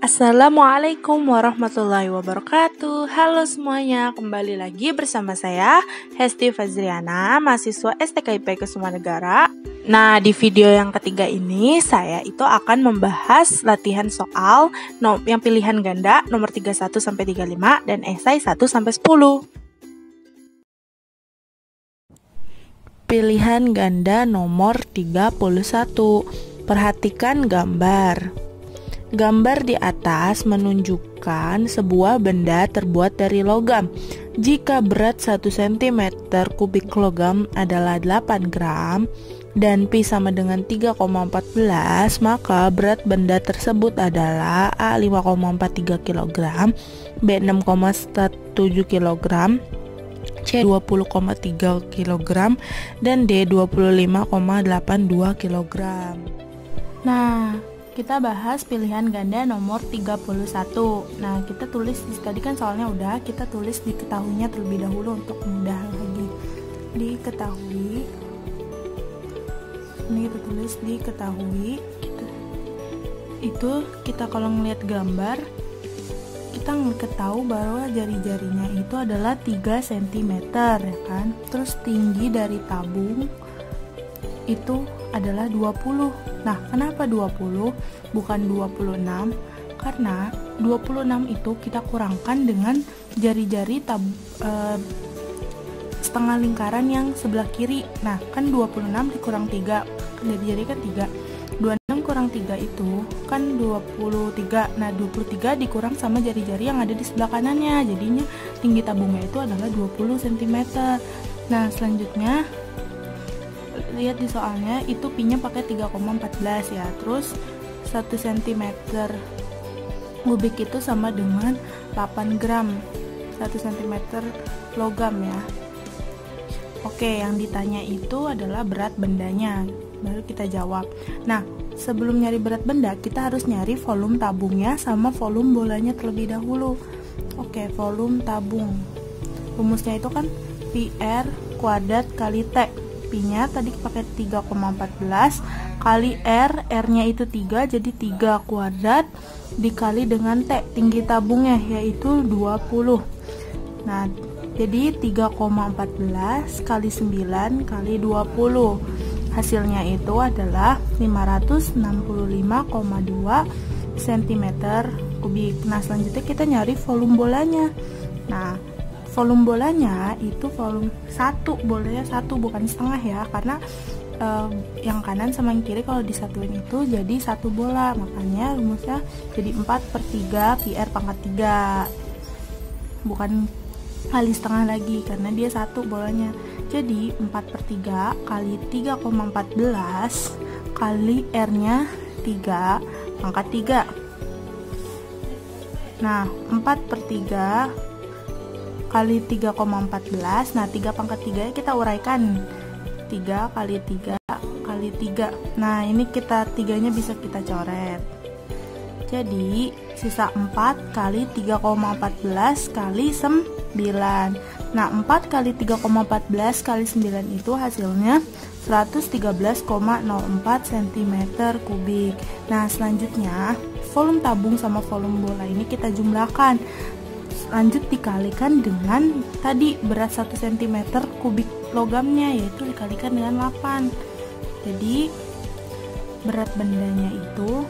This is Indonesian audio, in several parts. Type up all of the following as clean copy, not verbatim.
Assalamualaikum warahmatullahi wabarakatuh. Halo semuanya, kembali lagi bersama saya Hesti Fazriana, mahasiswa STKIP Kesumanegara. Nah, di video yang ketiga ini saya itu akan membahas latihan soal yang pilihan ganda nomor 31 sampai 35 dan esai 1 sampai 10. Pilihan ganda nomor 31. Perhatikan gambar. Gambar di atas menunjukkan sebuah benda terbuat dari logam. Jika berat 1 cm kubik logam adalah 8 gram dan Pi sama dengan 3,14, maka berat benda tersebut adalah A 5,43 kg, B 6,17 kg, C 20,3 kg, dan D 25,82 kg. Nah, kita bahas pilihan ganda nomor 31. Nah, kita tulis tadi kan soalnya udah, kita tulis diketahuinya terlebih dahulu untuk mudah lagi. Diketahui. Ini kita tulis diketahui. Itu kita kalau ngelihat gambar, kita ketahui bahwa jari-jarinya itu adalah 3 cm ya kan. Terus tinggi dari tabung itu adalah 20. Nah, kenapa 20 bukan 26? Karena 26 itu kita kurangkan dengan jari-jari setengah lingkaran yang sebelah kiri. Nah, kan 26 dikurang 3, jari-jari kan 3. 26 kurang 3 itu kan 23. Nah, 23 dikurang sama jari-jari yang ada di sebelah kanannya. Jadinya tinggi tabungnya itu adalah 20 cm. Nah, selanjutnya lihat di soalnya itu Pi-nya pakai 3,14 ya. Terus 1 cm kubik itu sama dengan 8 gram 1 cm logam ya. Oke, yang ditanya itu adalah berat bendanya. Baru kita jawab. Nah, sebelum nyari berat benda, kita harus nyari volume tabungnya sama volume bolanya terlebih dahulu. Oke, volume tabung. Rumusnya itu kan PR kuadrat kali T. Pi-nya tadi pakai 3,14 kali R-nya itu 3, jadi 3 kuadrat dikali dengan T, tinggi tabungnya yaitu 20. Nah, jadi 3,14 kali 9 kali 20. Hasilnya itu adalah 565,2 cm kubik. Nah, selanjutnya kita nyari volume bolanya. Nah, volume bolanya itu volume 1, bolanya 1 bukan setengah ya, karena yang kanan sama yang kiri kalau disatuin itu jadi 1 bola, makanya rumusnya jadi 4/3 PR pangkat 3, bukan kali setengah lagi karena dia 1 bolanya. Jadi 4/3 kali 3,14 kali R-nya 3 pangkat 3. Nah, 4/3 kali 3,14. Nah, 3 pangkat 3 kita uraikan. 3 kali 3 kali 3. Nah, ini kita 3-nya bisa kita coret. Jadi, sisa 4 kali 3,14 kali 9. Nah, 4 kali 3,14 kali 9 itu hasilnya 113,04 cm kubik. Nah, selanjutnya volume tabung sama volume bola ini kita jumlahkan. Lanjut dikalikan dengan tadi berat 1 cm kubik logamnya, yaitu dikalikan dengan 8. Jadi berat bendanya itu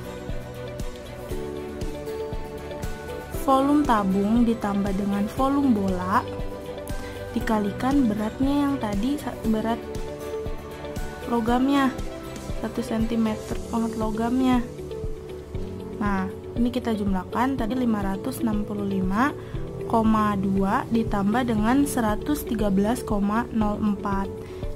volume tabung ditambah dengan volume bola dikalikan beratnya yang tadi, berat logamnya 1 cm pangkat logamnya. Nah, ini kita jumlahkan tadi 565,2 ditambah dengan 113,04.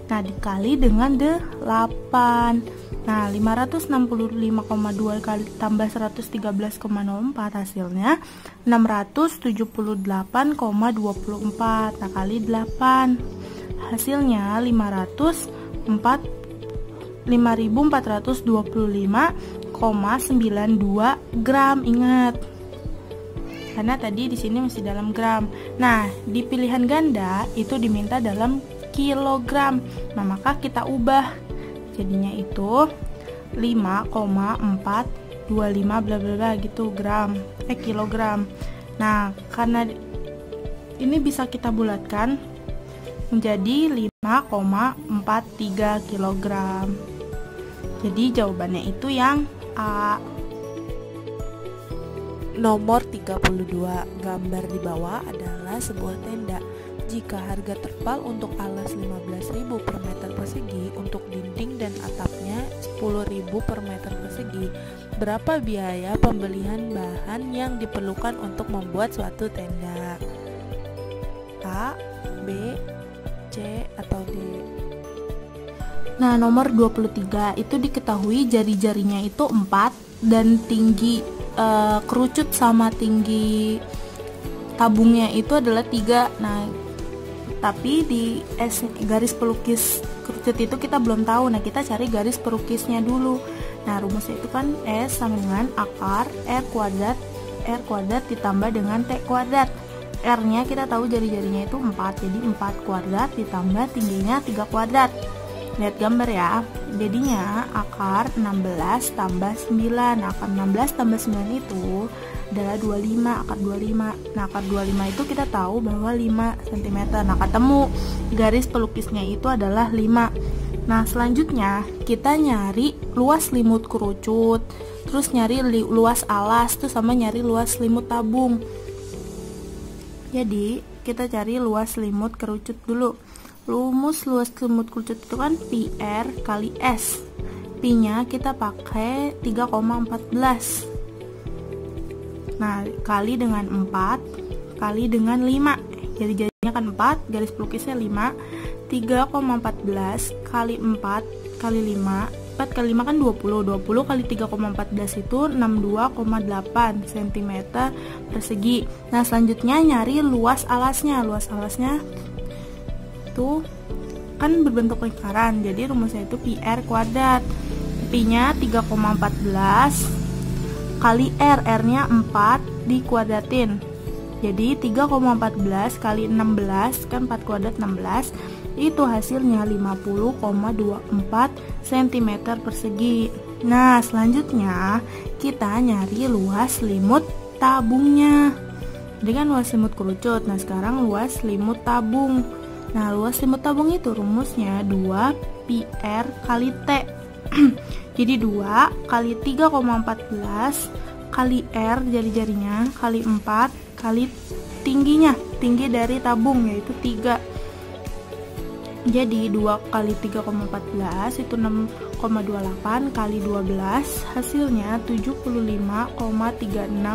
Nah, dikali dengan 8. Nah, 565,2 kali tambah 113,04 hasilnya 678,24. Nah, kali 8 hasilnya 5.425,92 gram. Ingat, karena tadi di sini masih dalam gram. Nah, di pilihan ganda itu diminta dalam kilogram. Nah, maka kita ubah. Jadinya itu 5,4 25 bla bla bla gitu kilogram. Nah, karena ini bisa kita bulatkan menjadi 5,43 kg. Jadi jawabannya itu yang A. Nomor 32, gambar di bawah adalah sebuah tenda. Jika harga terpal untuk alas 15.000 per meter persegi, untuk dinding dan atapnya 10.000 per meter persegi, berapa biaya pembelian bahan yang diperlukan untuk membuat suatu tenda? A, B, C, atau D? Nah, nomor 23 itu diketahui jari-jarinya itu 4 dan tinggi kerucut sama tinggi tabungnya itu adalah 3. Nah, tapi di garis pelukis kerucut itu kita belum tahu. Nah, kita cari garis pelukisnya dulu. Nah, rumusnya itu kan S sama dengan akar R kuadrat ditambah dengan T kuadrat. R-nya kita tahu jari-jarinya itu 4, jadi 4 kuadrat ditambah tingginya 3 kuadrat. Lihat gambar ya. Jadinya akar 16 tambah 9. Nah, akar 16 tambah 9 itu adalah 25, akar 25. Nah, akar 25 itu kita tahu bahwa 5 cm. Nah, ketemu garis pelukisnya itu adalah 5. Nah, selanjutnya kita nyari luas selimut kerucut, terus nyari luas alas, terus sama nyari luas selimut tabung. Jadi, kita cari luas selimut kerucut dulu. Rumus luas selimut kerucut itu kan PR kali S. P-nya kita pakai 3,14. Nah, kali dengan 4 kali dengan 5. Jadi jadinya kan 4, garis pelukisnya 5. 3,14 kali 4 kali 5. 4 kali 5 kan 20. 20 kali 3,14 itu 62,8 cm persegi. Nah, selanjutnya nyari luas alasnya. Luas alasnya itu kan berbentuk lingkaran. Jadi rumusnya itu PR kuadrat. P-nya 3,14 kali R-nya 4 dikuadratin. Jadi 3,14 kali 16 kan 4 kuadrat 16. Itu hasilnya 50,24 cm persegi. Nah, selanjutnya kita nyari luas selimut tabungnya. Jadi kan luas selimut kerucut. Nah, sekarang luas selimut tabung. Nah, luas selimut tabung itu rumusnya 2 PR kali T. Jadi 2 kali 3,14 kali R jari-jarinya kali 4 kali tingginya, tinggi dari tabung yaitu 3. Jadi 2 kali 3,14 itu 6,28 kali 12 hasilnya 75,36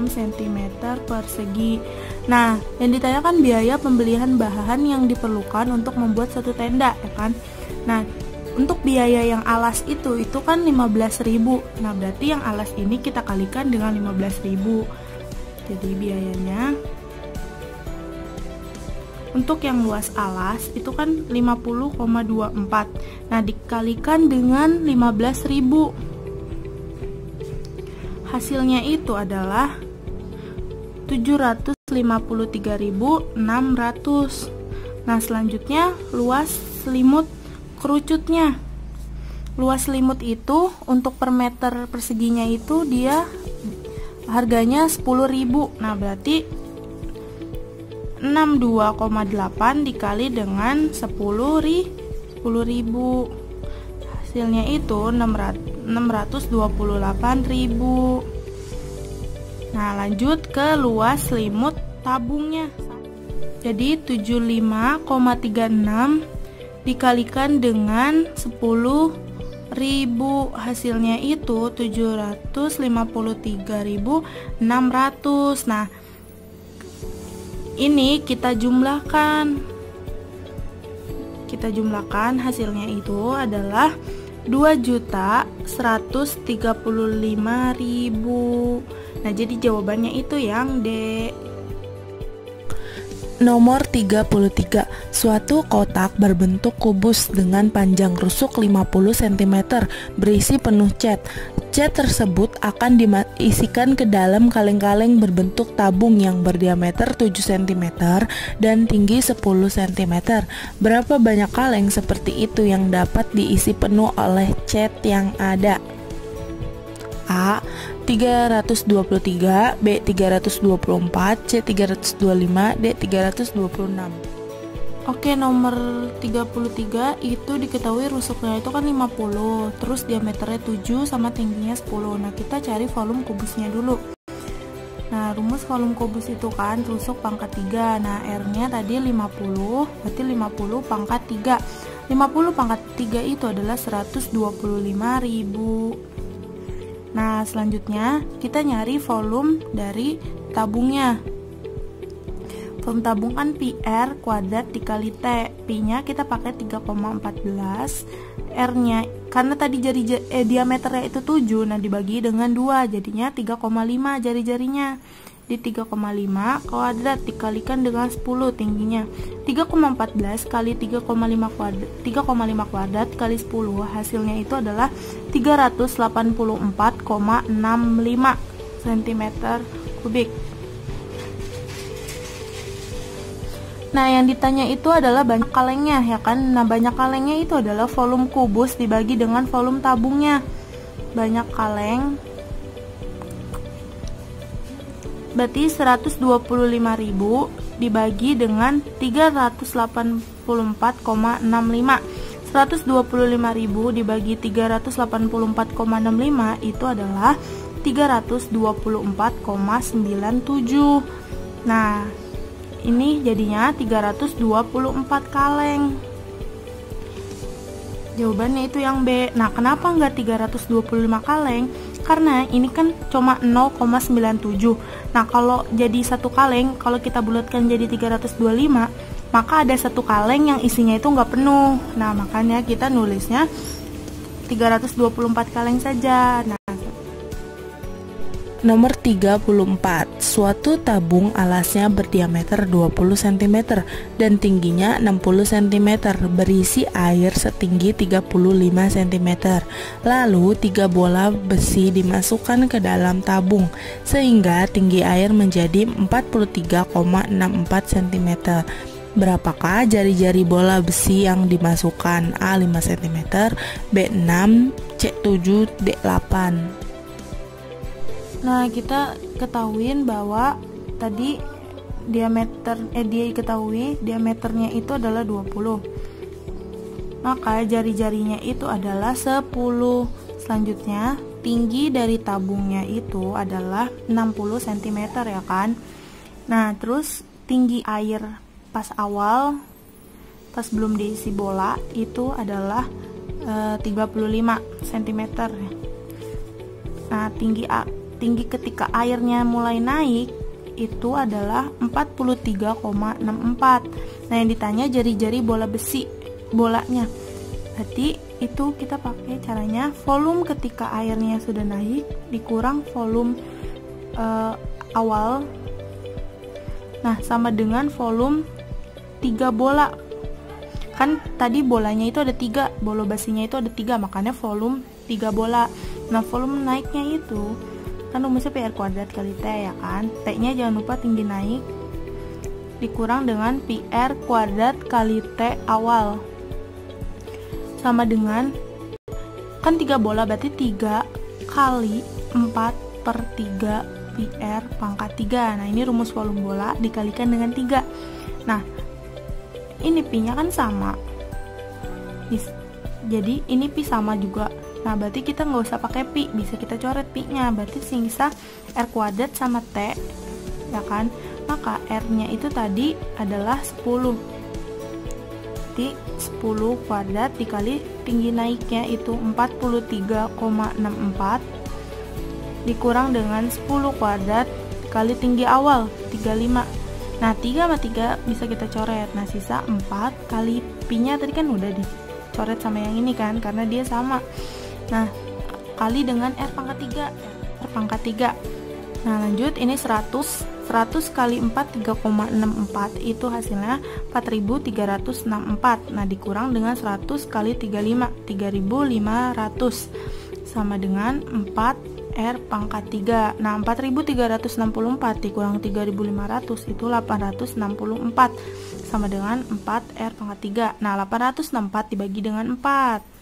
cm persegi. Nah, yang ditanyakan biaya pembelian bahan yang diperlukan untuk membuat suatu tenda, ya kan? Nah, untuk biaya yang alas itu kan 15.000. Nah, berarti yang alas ini kita kalikan dengan 15.000. Jadi biayanya untuk yang luas alas itu kan 50,24. Nah, dikalikan dengan 15.000. Hasilnya itu adalah 753.600. Nah, selanjutnya luas selimut kerucutnya. Luas selimut itu untuk per meter perseginya itu dia harganya 10.000. Nah, berarti 62,8 dikali dengan 10.000. Hasilnya itu 628.000. Nah, lanjut ke luas selimut tabungnya. Jadi 75,36 dikalikan dengan 10.000, hasilnya itu 753.600. Nah, ini kita jumlahkan. Hasilnya itu adalah 2.135.000. Nah, jadi jawabannya itu yang D. Nomor 33, suatu kotak berbentuk kubus dengan panjang rusuk 50 cm berisi penuh cat. Cat tersebut akan diisikan ke dalam kaleng-kaleng berbentuk tabung yang berdiameter 7 cm dan tinggi 10 cm. Berapa banyak kaleng seperti itu yang dapat diisi penuh oleh cat yang ada? A. 323, B 324, C 325, D 326. Oke, nomor 33 itu diketahui rusuknya itu kan 50, terus diameternya 7 sama tingginya 10. Nah, kita cari volume kubusnya dulu. Nah, rumus volume kubus itu kan rusuk pangkat 3. Nah, R-nya tadi 50, berarti 50 pangkat 3. 50 pangkat 3 itu adalah 125.000. Nah, selanjutnya kita nyari volume dari tabungnya. Volume tabung kan PR kuadrat dikali T. P-nya kita pakai 3,14. R-nya karena tadi diameternya itu 7, nah dibagi dengan 2 jadinya 3,5 jari-jarinya. Di 3,5 kuadrat dikalikan dengan 10 tingginya. 3,14 kali 3,5 kuadrat kali 10 hasilnya itu adalah 384,65 cm kubik. Nah, yang ditanya itu adalah banyak kalengnya, ya kan? Nah, banyak kalengnya itu adalah volume kubus dibagi dengan volume tabungnya. Banyak kaleng berarti 125.000 dibagi dengan 384,65. 125.000 dibagi 384,65 itu adalah 324,97. Nah, ini jadinya 324 kaleng. Jawabannya itu yang B. Nah, kenapa nggak 325 kaleng? Karena ini kan cuma 0,97. Nah, kalau jadi satu kaleng, kalau kita bulatkan jadi 325, maka ada satu kaleng yang isinya itu nggak penuh. Nah, makanya kita nulisnya 324 kaleng saja. Nah, nomor 34, suatu tabung alasnya berdiameter 20 cm dan tingginya 60 cm, berisi air setinggi 35 cm. Lalu 3 bola besi dimasukkan ke dalam tabung sehingga tinggi air menjadi 43,64 cm. Berapakah jari-jari bola besi yang dimasukkan? A 5 cm, B 6, C 7, D 8. Nah, kita ketahuin bahwa tadi dia ketahui diameternya itu adalah 20. Maka jari-jarinya itu adalah 10. Selanjutnya, tinggi dari tabungnya itu adalah 60 cm, ya kan? Nah, terus tinggi air pas awal, pas belum diisi bola itu adalah 35 cm. Nah, tinggi ketika airnya mulai naik itu adalah 43,64. Nah, yang ditanya jari-jari bola besi bolanya. Berarti itu kita pakai caranya volume ketika airnya sudah naik dikurang volume awal. Nah, sama dengan volume 3 bola. Kan tadi bolanya itu ada 3, bola besinya itu ada 3, makanya volume 3 bola. Nah, volume naiknya itu kan rumusnya PR kuadrat kali T, ya kan? T-nya jangan lupa tinggi naik dikurang dengan PR kuadrat kali T awal sama dengan kan 3 bola berarti 3 kali 4/3 PR pangkat 3. Nah, ini rumus volume bola dikalikan dengan 3. Nah, ini Pi-nya kan sama. Jadi ini Pi sama juga. Nah, berarti kita nggak usah pakai pi, bisa kita coret pi-nya. Berarti sisa R kuadrat sama T, ya kan? Maka R-nya itu tadi adalah 10. Jadi 10 kuadrat dikali tinggi naiknya itu 43,64 dikurang dengan 10 kuadrat dikali tinggi awal 35. Nah, 3 sama 3 bisa kita coret. Nah, sisa 4 kali pi-nya tadi kan udah dicoret sama yang ini kan, karena dia sama. Nah, kali dengan R pangkat 3. R pangkat 3. Nah, lanjut ini 100 kali 4 3,64 itu hasilnya 4.364. Nah, dikurang dengan 100 kali 35 3.500 sama dengan 4 R pangkat 3. Nah, 4.364 dikurang 3.500 itu 864 sama dengan 4 R pangkat 3. Nah, 864 dibagi dengan 4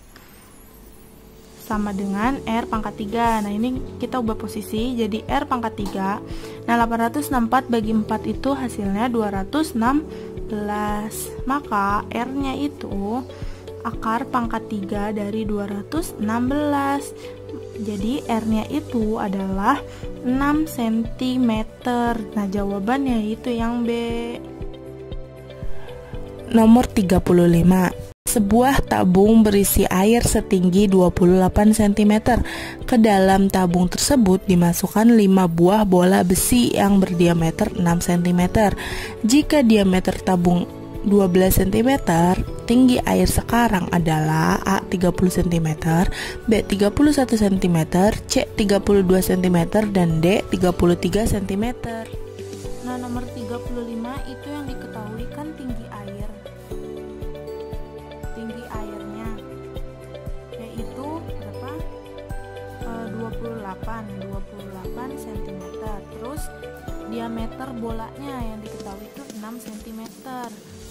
sama dengan R pangkat 3. Nah, ini kita ubah posisi jadi R pangkat 3. Nah, 864 bagi 4 itu hasilnya 216. Maka R-nya itu akar pangkat 3 dari 216. Jadi R-nya itu adalah 6 cm. Nah, jawabannya itu yang B. Nomor 35. Sebuah tabung berisi air setinggi 28 cm. Ke dalam tabung tersebut dimasukkan 5 buah bola besi yang berdiameter 6 cm. Jika diameter tabung 12 cm, tinggi air sekarang adalah A 30 cm, B 31 cm, C 32 cm, dan D 33 cm. Nah, nomor 35 itu yang diketahui kan tinggi air. Tinggi airnya yaitu berapa? 28 cm. Terus diameter bolanya yang diketahui itu 6 cm.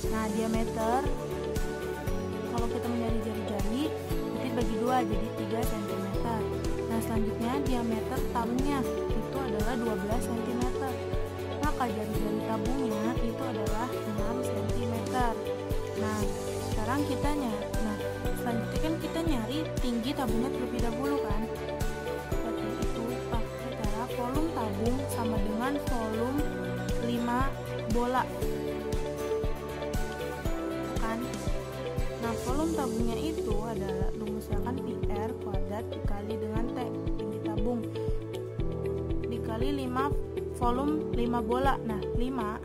Nah, diameter kalau kita mencari jari-jari nanti bagi 2 jadi 3 cm. Nah, selanjutnya diameter tabungnya itu adalah 12 cm. Maka jari-jari tabungnya itu adalah 6 cm. Nah, sekarang selanjutnya kan kita nyari tinggi tabungnya terlebih dahulu kan. Berarti itu pakai cara volume tabung sama dengan volume 5 bola. Kan? Nah, volume tabungnya itu adalah rumusnya kan PR kuadrat dikali dengan T, tinggi tabung, dikali 5 volume 5 bola. Nah, 5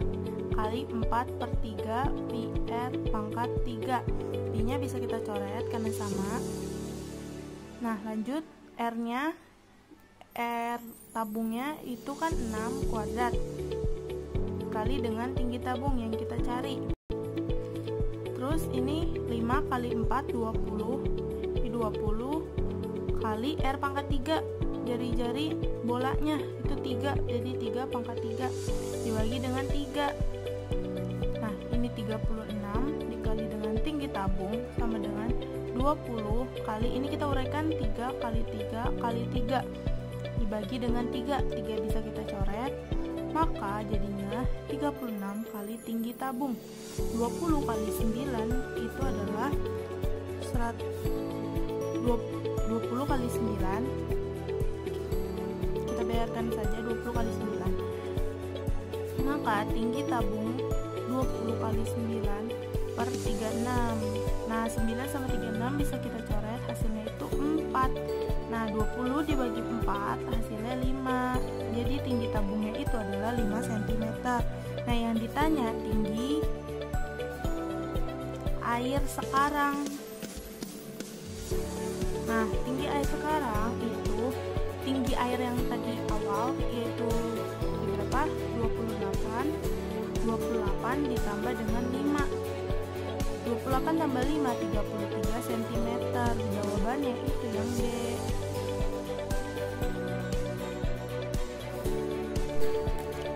kali 4/3 PR pangkat 3. Pi-nya bisa kita coret karena sama. Nah, lanjut R-nya, R tabungnya itu kan 6 kuadrat kali dengan tinggi tabung yang kita cari. Terus ini 5 kali 4 20. Di 20 kali R pangkat 3. Jari-jari bolanya itu 3, jadi 3 pangkat 3 dibagi dengan 3. Nah, ini 36 dikali dengan tinggi tabung sama dengan 20 kali, ini kita uraikan 3 kali 3 kali 3 dibagi dengan 3. 3 bisa kita coret, maka jadinya 36 kali tinggi tabung. 20 kali 9 itu adalah 20 kali 9. Kita bayarkan saja 20 kali 9. Maka tinggi tabung 20 kali 9 per 36. Nah, 9 sama 36 bisa kita coret, hasilnya itu 4. Nah, 20 dibagi 4 hasilnya 5. Jadi tinggi tabungnya itu adalah 5 cm. Nah, yang ditanya tinggi air sekarang. Nah, tinggi air sekarang itu tinggi air yang tadi awal yaitu berapa? 28 ditambah dengan 5. 28 tambah 5 33 cm. Jawabannya itu yang B.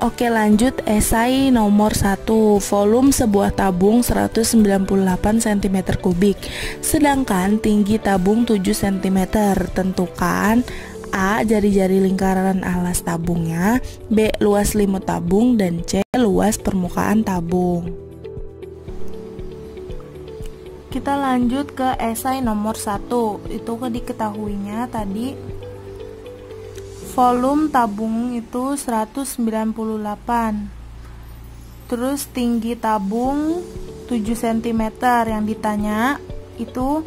Oke, lanjut esai nomor 1. Volume sebuah tabung 198 cm3, sedangkan tinggi tabung 7 cm. Tentukan A. jari-jari lingkaran alas tabungnya, B. luas limut tabung, dan C. luas permukaan tabung. Kita lanjut ke esai nomor 1. Itu diketahuinya tadi volume tabung itu 198. Terus tinggi tabung 7 cm. Yang ditanya itu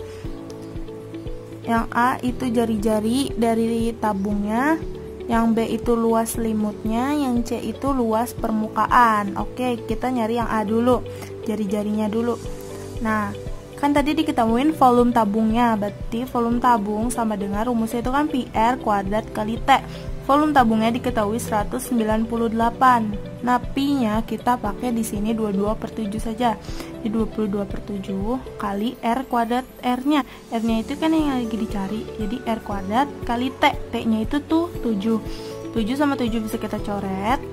yang A itu jari-jari dari tabungnya, yang B itu luas limutnya, yang C itu luas permukaan. Oke, kita nyari yang A dulu, jari-jarinya dulu. Nah, kan tadi diketahuin volume tabungnya, berarti volume tabung sama dengan rumusnya itu kan PR kuadrat kali T. Volume tabungnya diketahui 198. Nah, pi-nya kita pakai di sini 22/7 saja. Di 22/7 kali R kuadrat R-nya. R-nya itu kan yang lagi dicari. Jadi R kuadrat kali T. T-nya itu tuh 7. 7 sama 7 bisa kita coret.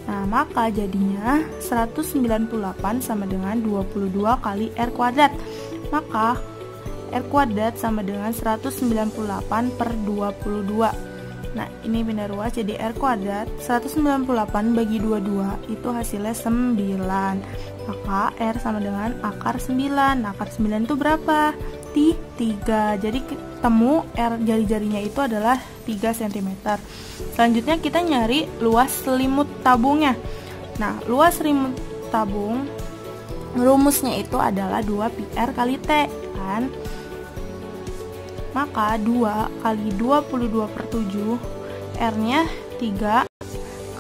Nah, maka jadinya 198 sama dengan 22 kali R kuadrat. Maka R kuadrat sama dengan 198 per 22. Nah, ini pindah ruas jadi R kuadrat 198 bagi 22 itu hasilnya 9. Maka R sama dengan akar 9. Akar 9 itu berapa? 3. Jadi ketemu R jari-jarinya itu adalah 3 cm. Selanjutnya kita nyari luas selimut tabungnya. Nah, luas selimut tabung rumusnya itu adalah 2 pi R kali T kan. Maka 2 kali 22 per 7, R-nya 3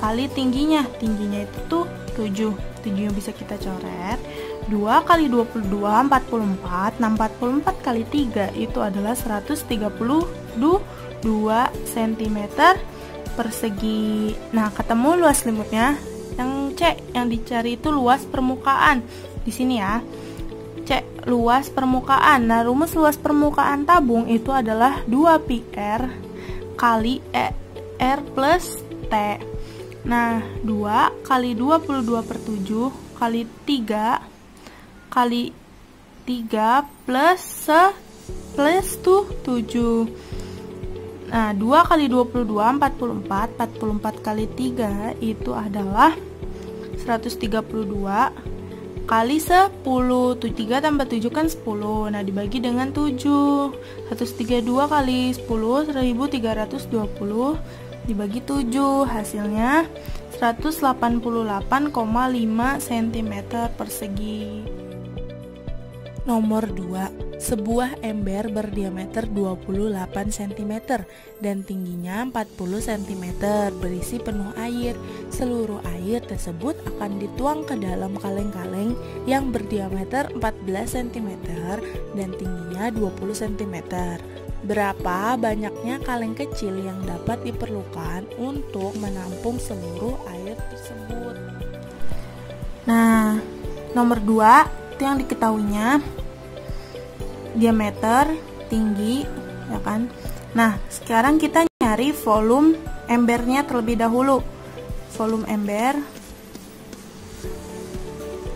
kali tingginya itu tuh 7 yang bisa kita coret. 2 kali 22, 44. Nah, 44 kali 3 itu adalah 132 cm persegi. Nah, ketemu luas selimutnya. Yang C yang dicari itu luas permukaan. Di sini ya. C, luas permukaan. Nah, rumus luas permukaan tabung itu adalah 2 pi R kali R plus T. Nah, 2 kali 22 per 7 kali 3 kali 3 plus 7. Nah, 2 kali 22, 44. 44 kali 3 itu adalah 132 kali 10. 3 tambah 7 kan 10. Nah, dibagi dengan 7. 132 kali 10, 1320 dibagi 7. Hasilnya 188,5 cm persegi. Nomor 2. Sebuah ember berdiameter 28 cm dan tingginya 40 cm berisi penuh air. Seluruh air tersebut akan dituang ke dalam kaleng-kaleng yang berdiameter 14 cm dan tingginya 20 cm. Berapa banyaknya kaleng kecil yang dapat diperlukan untuk menampung seluruh air tersebut? Nah, nomor 2 itu yang diketahuinya diameter, tinggi, ya kan. Nah, sekarang kita nyari volume embernya terlebih dahulu. Volume ember.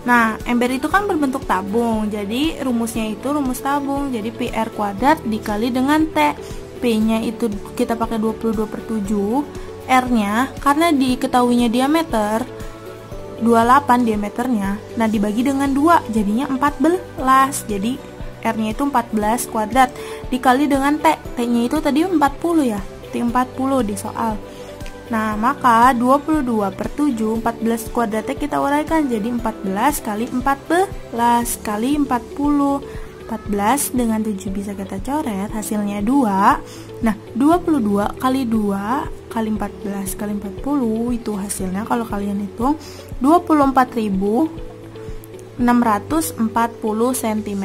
Nah, ember itu kan berbentuk tabung. Jadi rumusnya itu rumus tabung. Jadi pi R kuadrat dikali dengan T. P-nya itu kita pakai 22 per 7. R-nya karena diketahuinya diameter 28 diameternya. Nah, dibagi dengan 2 jadinya 14. Jadi R-nya itu 14 kuadrat dikali dengan T. T-nya itu tadi 40 ya. T 40 di soal. Nah, maka 22 per 7, 14 kuadratnya kita uraikan jadi 14 kali 14 kali 40. 14 dengan 7 bisa kita coret, hasilnya 2. Nah, 22 kali 2 kali 14 kali 40 itu hasilnya kalau kalian hitung 24.640 cm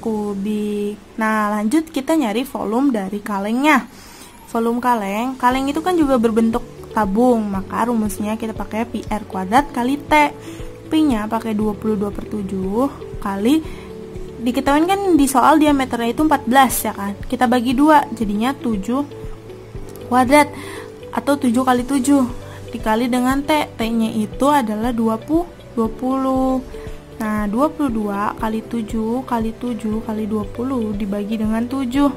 kubik. Nah, lanjut kita nyari volume dari kalengnya. Volume kaleng itu kan juga berbentuk tabung, maka rumusnya kita pakai pi R kuadrat kali T. Pi-nya pakai 22 per 7 kali, diketahui kan di soal diameternya itu 14 ya kan. Kita bagi 2 jadinya 7 kuadrat atau 7 kali 7 dikali dengan T. T-nya itu adalah 20. Nah, 22 kali 7 kali 7 kali 20 dibagi dengan 7.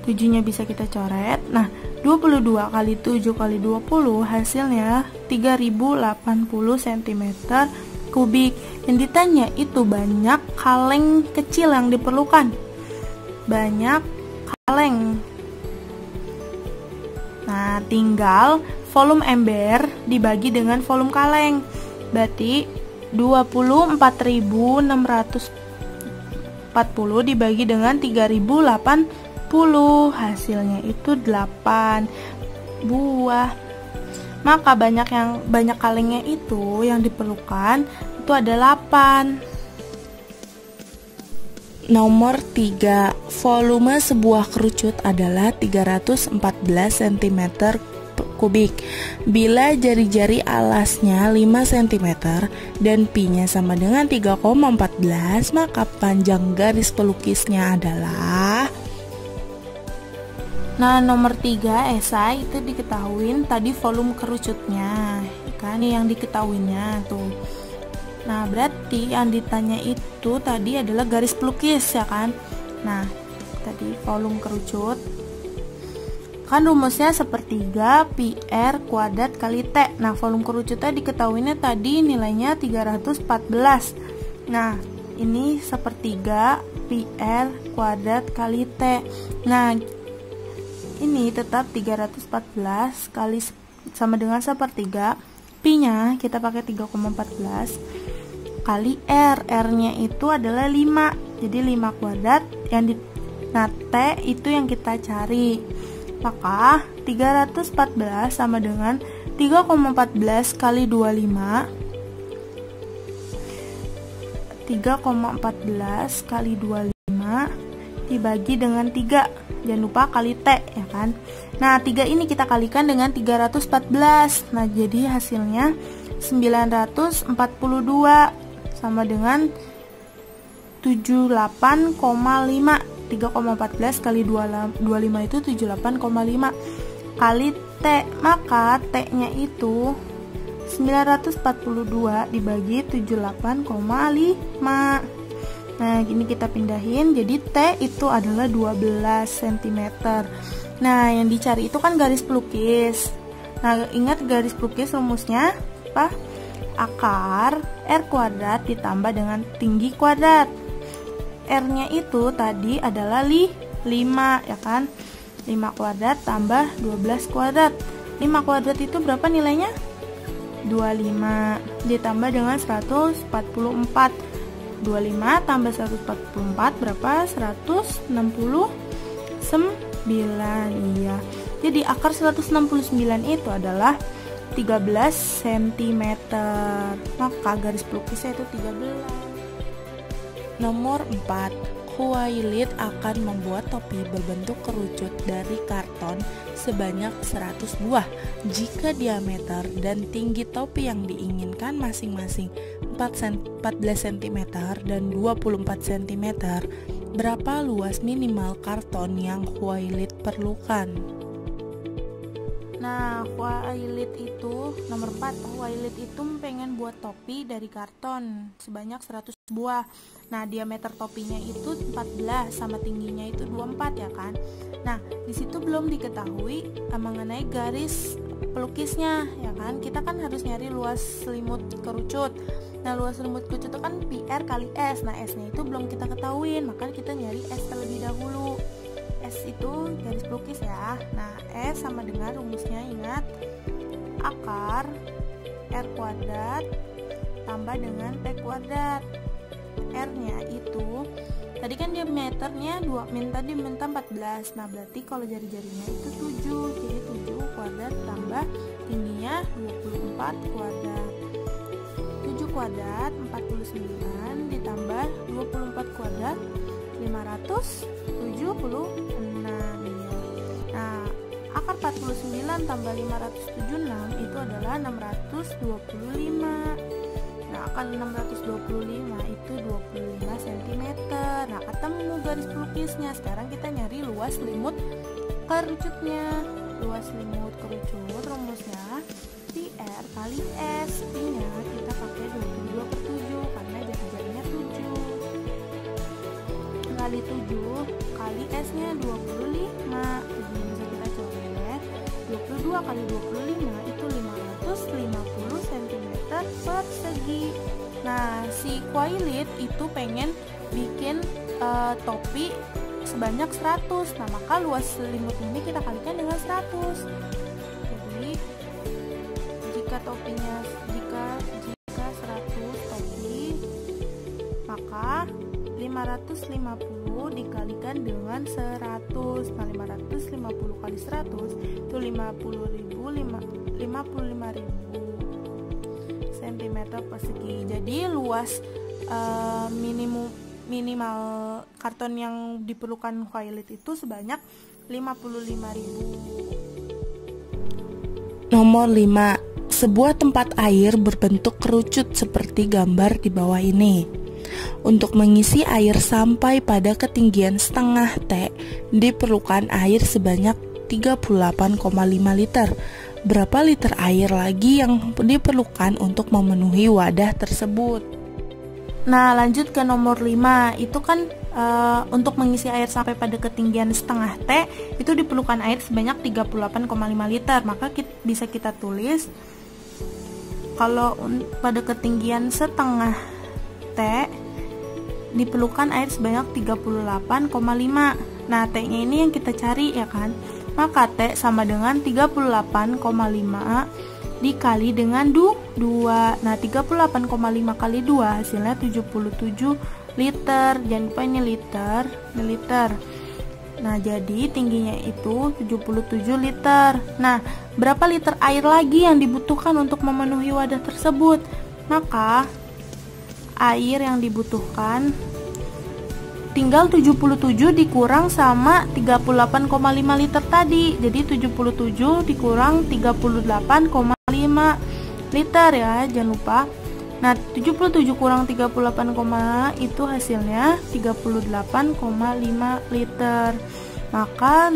7-nya bisa kita coret. Nah, 22 kali 7 kali 20 hasilnya 3080 cm kubik. Yang ditanya itu banyak kaleng kecil yang diperlukan. Banyak kaleng. Nah, tinggal volume ember dibagi dengan volume kaleng. Berarti 24.640 dibagi dengan 3080, hasilnya itu 8 buah. Maka banyak kalengnya itu yang diperlukan itu ada 8. Nomor 3, volume sebuah kerucut adalah 314 cm kubik. Bila jari-jari alasnya 5 cm dan pi-nya sama dengan 3,14, maka panjang garis pelukisnya adalah. Nah, nomor 3 esai itu diketahuin tadi volume kerucutnya, kan yang diketahuinya tuh. Nah, berarti yang ditanya itu tadi adalah garis pelukis ya kan. Nah, tadi volume kerucut. Kan rumusnya sepertiga pi R kuadrat kali T. Nah, volume kerucutnya diketahuinya tadi nilainya 314. Nah, ini sepertiga pi R kuadrat kali T. Nah, ini tetap 314 kali sama dengan sepertiga. Pi-nya kita pakai 3,14 kali R. R-nya itu adalah 5. Jadi 5 kuadrat yang nah, T itu yang kita cari. Maka 314 sama dengan 3,14 kali 25. 3,14 kali 25 dibagi dengan 3. Jangan lupa kali T, ya kan? Nah, 3 ini kita kalikan dengan 314. Nah, jadi hasilnya 942 sama dengan 78,5. 3,14 kali 25 itu 78,5 kali T. Maka T-nya itu 942 dibagi 78,5. Nah, gini kita pindahin. Jadi T itu adalah 12 cm. Nah, yang dicari itu kan garis pelukis. Nah, ingat garis pelukis rumusnya apa? Akar R kuadrat ditambah dengan tinggi kuadrat. R-nya itu tadi adalah 5, ya kan? 5 kuadrat tambah 12 kuadrat. 5 kuadrat itu berapa nilainya? 25 ditambah dengan 144. 25 tambah 144 berapa? 169. Iya. Jadi akar 169 itu adalah 13 cm. Maka garis pelukisnya itu 13. Nomor 4. Khuwailid akan membuat topi berbentuk kerucut dari karton sebanyak 100 buah. Jika diameter dan tinggi topi yang diinginkan masing-masing 14 cm dan 24 cm, berapa luas minimal karton yang Khuwailid perlukan? Nah, Khuwailid itu nomor 4. Khuwailid itu pengen buat topi dari karton sebanyak 100 buah. Nah, diameter topinya itu 14 sama tingginya itu 24, ya kan? Nah, di situ belum diketahui mengenai garis pelukisnya, ya kan? Kita kan harus nyari luas selimut kerucut. Nah, luas selimut kerucut itu kan pi R kali S. Nah, S-nya itu belum kita ketahuin, maka kita nyari S terlebih dahulu. S itu garis pelukis, ya. Nah, S sama dengan rumusnya, ingat, akar R kuadrat tambah dengan T kuadrat. R-nya itu tadi kan diameternya 2, minta 14. Nah, berarti kalau jari-jarinya itu 7. Jadi 7 kuadrat tambah tingginya 24 kuadrat. 7 kuadrat 49 ditambah 24 kuadrat 576. Nah, akar 49 tambah 576 itu adalah 625. Nah, akar 625 itu 25 cm. Nah, ketemu garis pelukisnya. Sekarang kita nyari luas selimut kerucutnya. Luas selimut kerucut rumusnya pi R kali S. Pi-nya kita pakai 22/7 karena jari-jarinya 7. Kali 7 kali S-nya 25. Jadi bisa kita coret. 22 kali 25 itu 550 cm persegi. Nah, si Khuwailid itu pengen bikin topi sebanyak 100. Nah, maka luas selimut ini kita kalikan dengan 100. Jadi jika 100 topi, maka 550 dikalikan dengan 100. Nah, 550 kali 100 itu 55.000 cm persegi. Jadi luas minimal karton yang diperlukan Khuwailid itu sebanyak 55.000. Nomor 5. Sebuah tempat air berbentuk kerucut seperti gambar di bawah ini. Untuk mengisi air sampai pada ketinggian setengah T, diperlukan air sebanyak 38,5 liter. Berapa liter air lagi yang diperlukan untuk memenuhi wadah tersebut? Nah, lanjut ke nomor 5. Itu kan untuk mengisi air sampai pada ketinggian setengah T itu diperlukan air sebanyak 38,5 liter. Maka bisa kita tulis kalau pada ketinggian setengah T diperlukan air sebanyak 38,5. Nah, T-nya ini yang kita cari ya kan. Maka T sama dengan 38,5 dikali dengan 2. Nah, 38,5 kali 2 hasilnya 77 liter. Jangan lupa ini liter. Nah, jadi tingginya itu 77 liter. Nah, berapa liter air lagi yang dibutuhkan untuk memenuhi wadah tersebut? Maka air yang dibutuhkan tinggal 77 dikurang sama 38,5 liter tadi. Jadi 77 dikurang 38,5 liter ya, jangan lupa. Nah, 77 kurang 38, itu hasilnya 38,5 liter. Maka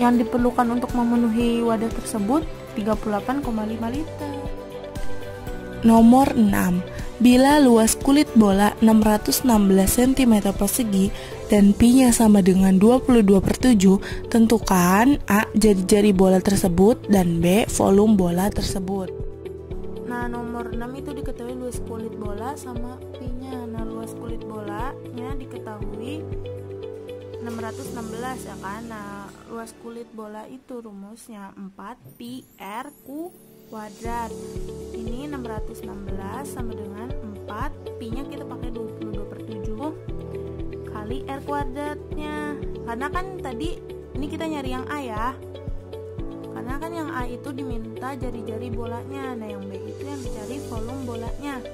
yang diperlukan untuk memenuhi wadah tersebut 38,5 liter. Nomor 6. Bila luas kulit bola 616 cm persegi dan pi-nya sama dengan 22/7, tentukan A. jari-jari bola tersebut dan B. volume bola tersebut. Nah, nomor 6 itu diketahui luas kulit bola sama pi-nya. Nah, luas kulit bolanya diketahui 616 ya kan. Nah, luas kulit bola itu rumusnya 4 pi r kuadrat. Ini 616 sama dengan 4, pi-nya kita pakai 22/7 kali r kuadratnya. Karena kan tadi ini kita nyari yang A ya. Karena kan yang A itu diminta jari-jari bolanya. Nah, yang B itu yang dicari volume bolanya.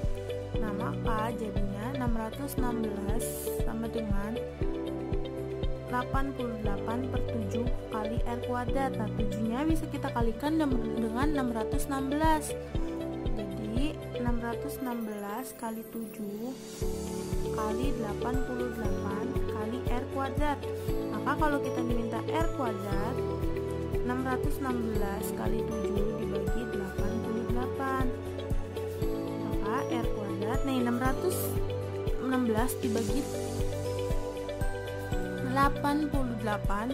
Nah, maka jadinya 616 sama dengan 88/7 kali r kuadrat. Nah, 7-nya bisa kita kalikan dengan 616. Jadi 616 kali 7 kali 88 kali r kuadrat. Maka kalau kita diminta r kuadrat, 616 kali 7 dibagi 88. Maka r kuadrat, nih 616 dibagi 88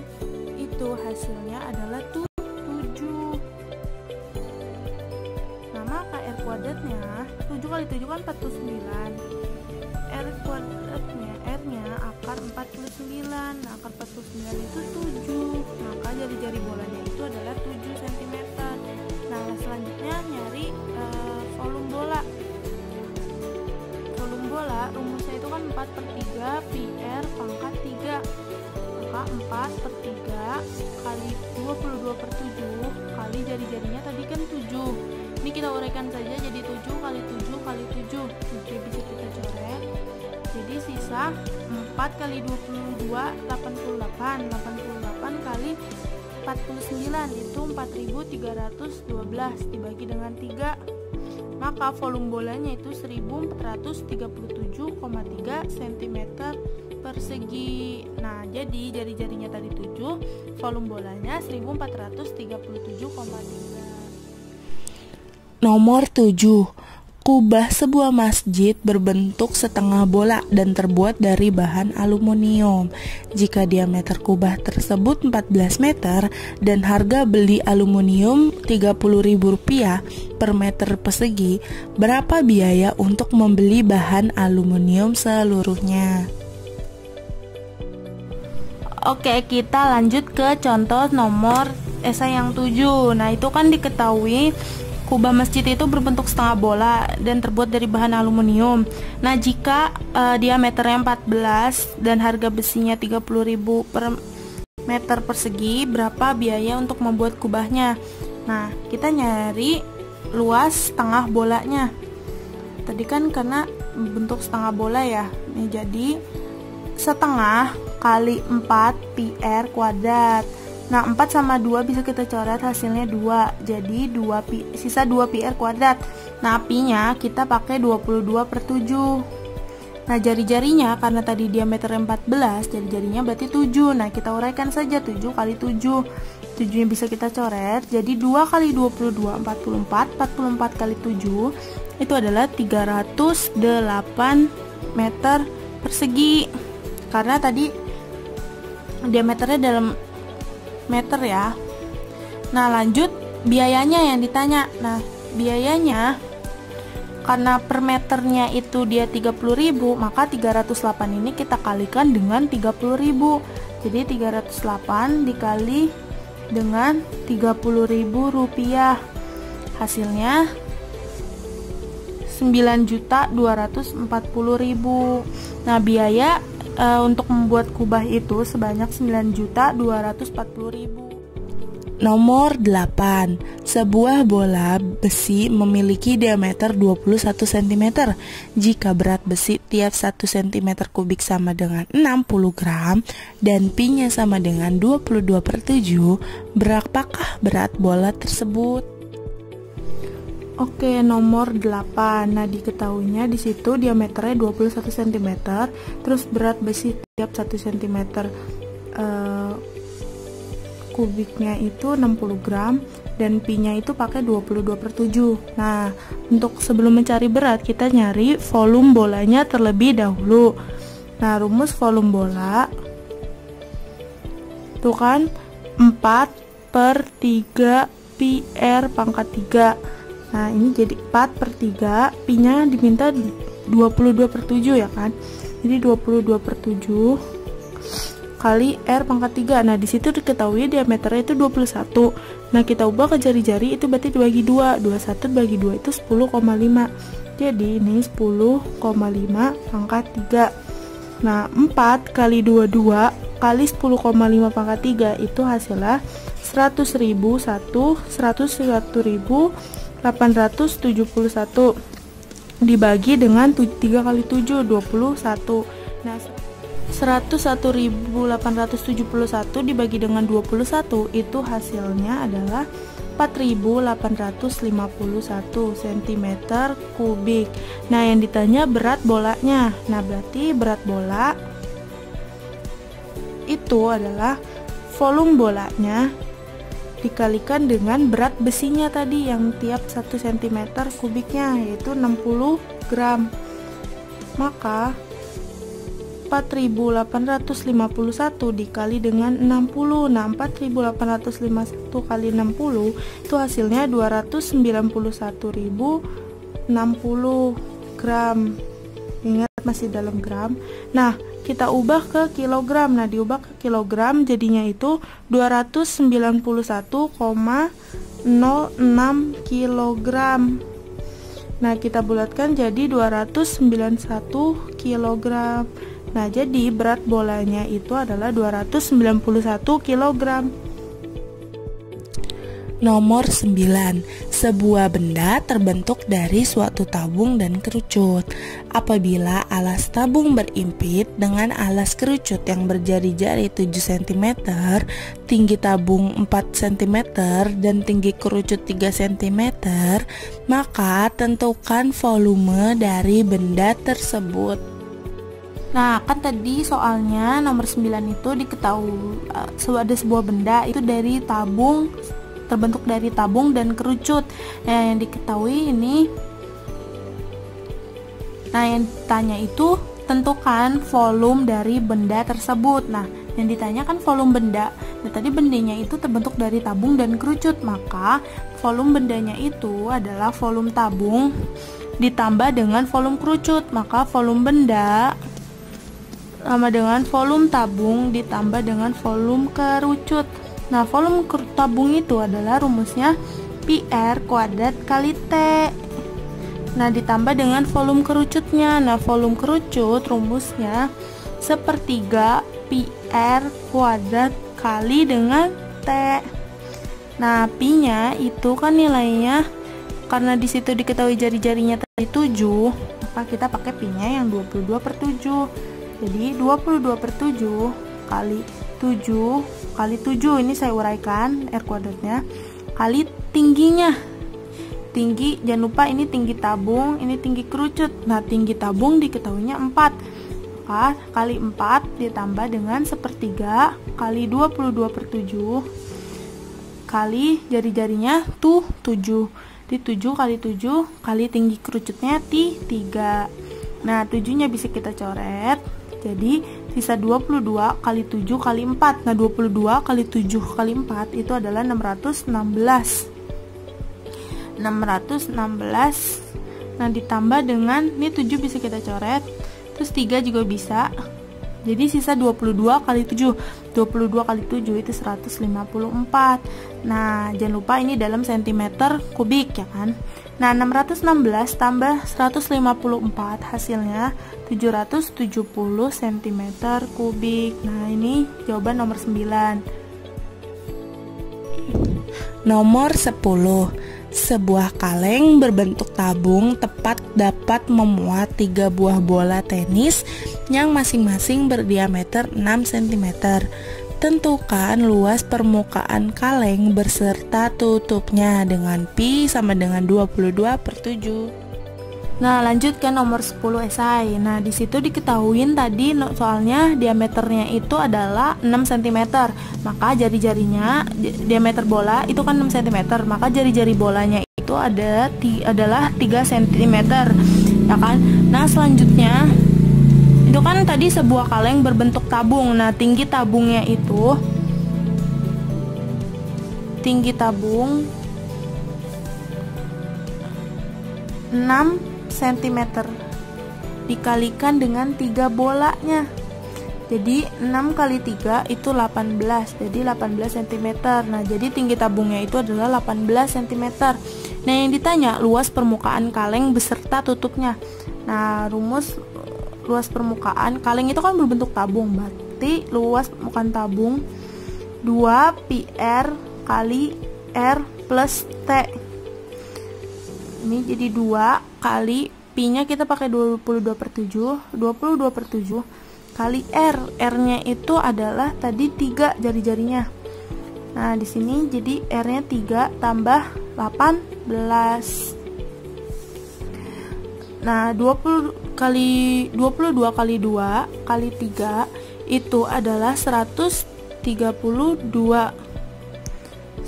itu hasilnya adalah 7. Nah, maka r kuadratnya 7 kali 7 kan 49. R kuadratnya, R-nya akar 49. Nah, akar 49 itu 7. Maka jari-jari bolanya itu adalah 7 cm. Nah, selanjutnya nyari volume bola. Volume bola rumusnya itu kan 4/3 pi r pangkat 3. Maka 4/3 kali 22/7 kali jari-jarinya tadi kan 7. Ini kita uraikan saja jadi 7 kali 7 kali 7. Jadi bisa kita coret. Jadi sisa 4 kali 22 88. 88 kali 49 itu 4312 dibagi dengan 3. Maka volume bolanya itu 1437,3 cm persegi. Nah, jadi jari-jarinya tadi 7, volume bolanya 1437,3. Nomor 7. Kubah sebuah masjid berbentuk setengah bola dan terbuat dari bahan aluminium. Jika diameter kubah tersebut 14 meter dan harga beli aluminium Rp30.000 per meter persegi, berapa biaya untuk membeli bahan aluminium seluruhnya? Oke, kita lanjut ke contoh nomor esai yang 7. Nah, itu kan diketahui kubah masjid itu berbentuk setengah bola dan terbuat dari bahan aluminium. Nah, jika diameternya 14 dan harga besinya Rp30.000 per meter persegi, berapa biaya untuk membuat kubahnya? Nah, kita nyari luas setengah bolanya. Tadi kan karena bentuk setengah bola ya. Nih, jadi setengah kali 4 pi r kuadrat. Nah, 4 sama 2 bisa kita coret, hasilnya 2. Jadi sisa 2 pi r kuadrat. Nah, pi-nya kita pakai 22/7. Nah, jari-jarinya karena tadi diameternya 14, jari-jarinya berarti 7. Nah, kita uraikan saja 7 kali 7. 7-nya bisa kita coret. Jadi 2 kali 22 44. 44 kali 7 itu adalah 308 meter persegi. karena tadi diameternya dalam meter ya. Nah, lanjut biayanya yang ditanya. Nah, biayanya karena per meternya itu dia 30.000, maka 308 ini kita kalikan dengan 30.000. Jadi 308 dikali dengan 30.000 rupiah. Hasilnya 9.240.000. Nah, biaya untuk membuat kubah itu sebanyak 9.240.000. Nomor 8. Sebuah bola besi memiliki diameter 21 cm. Jika berat besi tiap 1 cm kubik sama dengan 60 gram dan pi-nya sama dengan 22/7, berapakah berat bola tersebut? Oke, nomor 8. Nah, diketahuinya di situ diameternya 21 cm, terus berat besi tiap 1 cm kubiknya itu 60 gram dan pi-nya itu pakai 22/7. Nah, untuk sebelum mencari berat, kita nyari volume bolanya terlebih dahulu. Nah, rumus volume bola itu kan 4/3 pi r pangkat 3. Nah, ini jadi 4/3, pi-nya diminta 22/7 ya kan. Jadi 22/7 kali R pangkat 3. Nah, di situ diketahui diameternya itu 21. Nah, kita ubah ke jari-jari itu berarti dibagi 2. 21 dibagi 2 itu 10,5. Jadi ini 10,5 pangkat 3. Nah, 4 kali 22 kali 10,5 pangkat 3 itu hasilnya 101.871 dibagi dengan 3 kali 7, 21. Nah, 101.871 dibagi dengan 21 itu hasilnya adalah 4.851 cm kubik. Nah, yang ditanya berat bolanya. Nah, berarti berat bola itu adalah volume bolanya dikalikan dengan berat besinya tadi yang tiap 1 cm kubiknya, yaitu 60 gram. Maka 4.851 dikali dengan 60. Nah, 4.851 kali 60 itu hasilnya 291.060 gram. Ingat masih dalam gram. Nah, kita ubah ke kilogram. Nah, diubah ke kilogram jadinya itu 291,06 kilogram. Nah, kita bulatkan jadi 291 kilogram. Nah, jadi berat bolanya itu adalah 291 kg. Nomor 9. Sebuah benda terbentuk dari suatu tabung dan kerucut. Apabila alas tabung berimpit dengan alas kerucut yang berjari-jari 7 cm, tinggi tabung 4 cm, dan tinggi kerucut 3 cm, maka tentukan volume dari benda tersebut. Nah, kan tadi soalnya nomor 9 itu diketahui ada sebuah benda itu dari tabung, terbentuk dari tabung dan kerucut. Nah, yang diketahui ini, nah yang ditanya itu tentukan volume dari benda tersebut. Nah, yang ditanya kan volume benda. Nah, tadi bendanya itu terbentuk dari tabung dan kerucut, maka volume bendanya itu adalah volume tabung ditambah dengan volume kerucut. Maka volume benda sama dengan volume tabung ditambah dengan volume kerucut. Nah, volume tabung itu adalah rumusnya pi r kuadrat kali T. Nah, ditambah dengan volume kerucutnya. Nah, volume kerucut rumusnya 1/3 pi r kuadrat kali dengan T. Nah, pi-nya itu kan nilainya, karena di situ diketahui jari-jarinya tadi 7, maka kita pakai pi-nya yang 22/7. Jadi 22/7 kali 7 kali 7, ini saya uraikan R kuadratnya, kali tingginya. Tinggi, jangan lupa ini tinggi tabung, ini tinggi kerucut. Nah, tinggi tabung diketahuinya 4. Maka kali 4 ditambah dengan 1/3 kali 22/7 kali jari-jarinya tuh 7. Di 7 kali 7 kali tinggi kerucutnya 3. Nah, 7-nya bisa kita coret. Jadi Sisa 22 kali 7 kali 4. Nah 22 kali 7 kali 4 itu adalah 616. Nah ditambah dengan, ini 7 bisa kita coret, terus 3 juga bisa. Jadi sisa 22 kali 7. 22 kali 7 itu 154. Nah jangan lupa ini dalam sentimeter kubik ya kan. Nah 616 tambah 154 hasilnya 770 cm kubik. Nah ini jawaban nomor 9. Nomor 10. Sebuah kaleng berbentuk tabung tepat dapat memuat 3 buah bola tenis yang masing-masing berdiameter 6 cm. Tentukan luas permukaan kaleng beserta tutupnya dengan pi sama dengan 22/7. Nah, lanjut ke nomor 10 esai. Nah, di situ diketahuin tadi soalnya diameternya itu adalah 6 cm. Maka jari-jarinya diameter bola itu kan 6 cm, maka jari-jari bolanya itu adalah 3 cm. Ya kan? Nah, selanjutnya itu kan tadi sebuah kaleng berbentuk tabung. Nah, tinggi tabung 6 cm dikalikan dengan 3 bolanya. Jadi 6 kali 3 itu 18. Jadi 18 cm. Nah, jadi tinggi tabungnya itu adalah 18 cm. Nah, yang ditanya luas permukaan kaleng beserta tutupnya. Nah, rumus luas permukaan kaleng itu kan berbentuk tabung. Berarti luas permukaan tabung 2 pi R kali R plus T. Ini jadi 2 kali pi-nya kita pakai 22/7, 22/7 kali R. R-nya itu adalah tadi 3 jari-jarinya. Nah, di sini jadi R-nya 3 tambah 18. Nah, 22 kali 2 kali 3 itu adalah 132.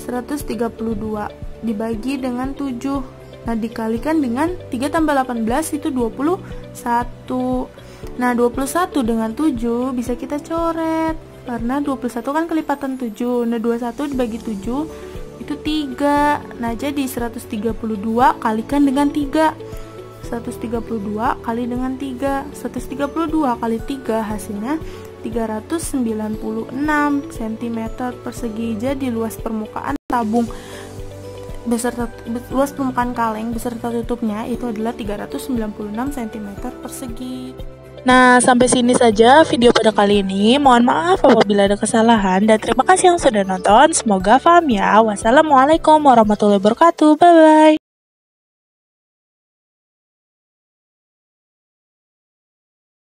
132 dibagi dengan 7. Nah, dikalikan dengan 3 tambah 18 itu 21. Nah, 21 dengan 7 bisa kita coret. Karena 21 kan kelipatan 7. Nah, 21 dibagi 7 itu 3. Nah, jadi 132 kalikan dengan 3. 132 kali dengan 3. 132 kali 3 hasilnya 396 cm persegi. Jadi luas permukaan tabung beserta luas permukaan kaleng beserta tutupnya itu adalah 396 cm persegi. Nah, sampai sini saja video pada kali ini. Mohon maaf apabila ada kesalahan dan terima kasih yang sudah nonton. Semoga paham ya. Wassalamualaikum warahmatullahi wabarakatuh. Bye bye.